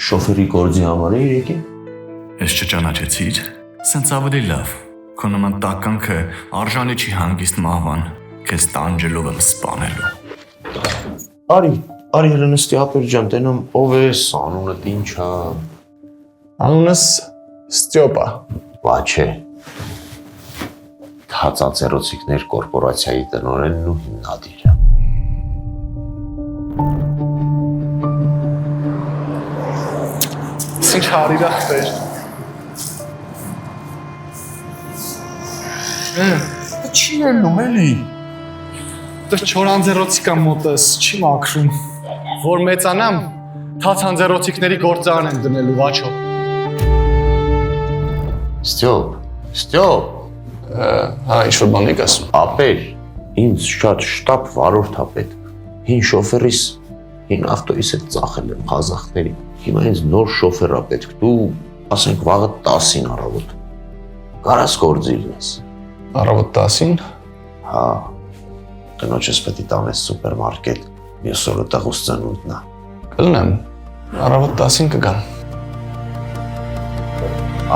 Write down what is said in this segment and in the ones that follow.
Շոֆերի գործի համար է եկել։ Ես չճանաչեցիր, սենց ավելի լավ։ Քո նման տականքը արժանի չի հանգիստ մահվան, քեզ տանջելով եմ սպանելու։ Արի հələ նստի ապեր ջան, տենամ ով ես, անունդ ինչ է։ Անունս Ստյոպա։ Բա չէ։ Հացածերոցիկներ կորպորացիայի տնօրենն ու հիմնադիրը։ Ինչ հարիր ախպեր։ Չի ելնում էլի։ Դες չորանձերոցիկա մոտս, չի մաքրում։ Որ մեծանամ, թացանձերոցիկների գործարան եմ դնելու, վաչո։ Ստյոպ։ Հա, ինչ-որ բան եք ասում։ Ապեր, ինձ շատ շտապ վարորդ է պետք։ Հին շոֆերիս, հին ավտոյիս հետ ծախել եմ խազախների։ Հիմա ինձ նոր շոֆեր է պետք, դու ասենք վաղը 10-ին առավոտ։ Կարաս գործի լինես։ Առավոտ 10-ին։ Հա, տնոջս պետք է տանես սուպերմարկետ, մյուս օրը տղուս ծնունդն է։ Կլնեմ, առավոտ 10-ին կգամ։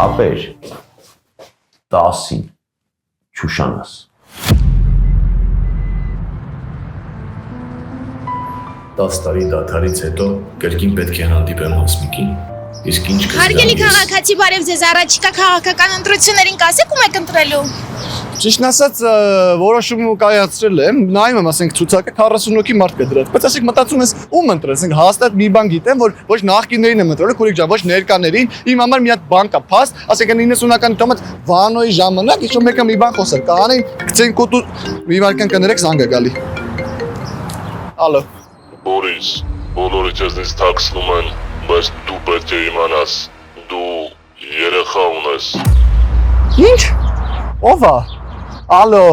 Ապեր, 10-ին, չուշանաս։ 10 տարի դադարից հետո կրկին պետք է հանդիպեմ Հասմիկին։ Իսկ ինչ կզգամ Հարգելի քաղաքացի, բարև ձեզ, առաջիկա քաղաքական ընտրություններին կասեք ում եք ընտրելու։ Ճիշտն ասած, որոշում կայացրել եմ, նայում եմ, ասենք ցուցակը 40 հոգի մարդ կա դրած։ Բայց ասենք մտածում ես ում ընտրել, ասենք հաստատ մի բան գիտեմ, որ ոչ նախկիններին եմ ընտրել, քուրիկ ջան, ոչ ներկաներին, իմ համար մի հատ բան կա, փաստ, ասենք 90-ական տոմատ Վանոյի ժամանակ, ինչ որ մեկը մի բան խոսել, կանեն, գցեն կոտու մի վարքան կներեք զանգ է գալի։ Ալո։ Բորիս, բոլորը չեզնից թաքցնում են, բայց դու պետք է իմանաս, դու երեխա ունես։ Ինչ։ Ո՞վ է։ Ալո։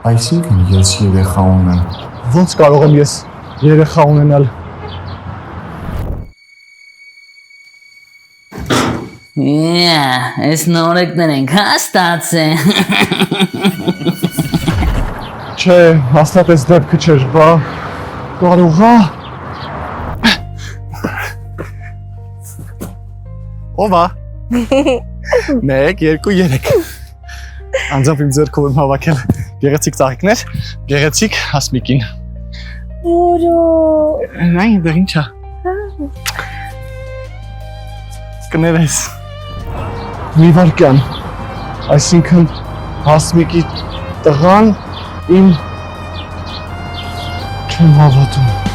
Այսինքն ես երեխա ունեմ։ Ոնց կարող եմ ես երեխա ունենալ։ Այս նորեկներ ենք հաստացել։ Չէ, հաստատ այս դեպքը չէր, բա կարող է։ Ո՞վ է։ 1, 2, 3։ Անձամբ իմ ձեռքով եմ հավաքել գեղեցիկ ծաղիկներ, գեղեցիկ Հասմիկին։ Որո։ Նայ, դեռ ինչ է։ Կներես։ Մի վարքան։ Այսինքն Հասմիկի տղան իմ չեմ հավատում։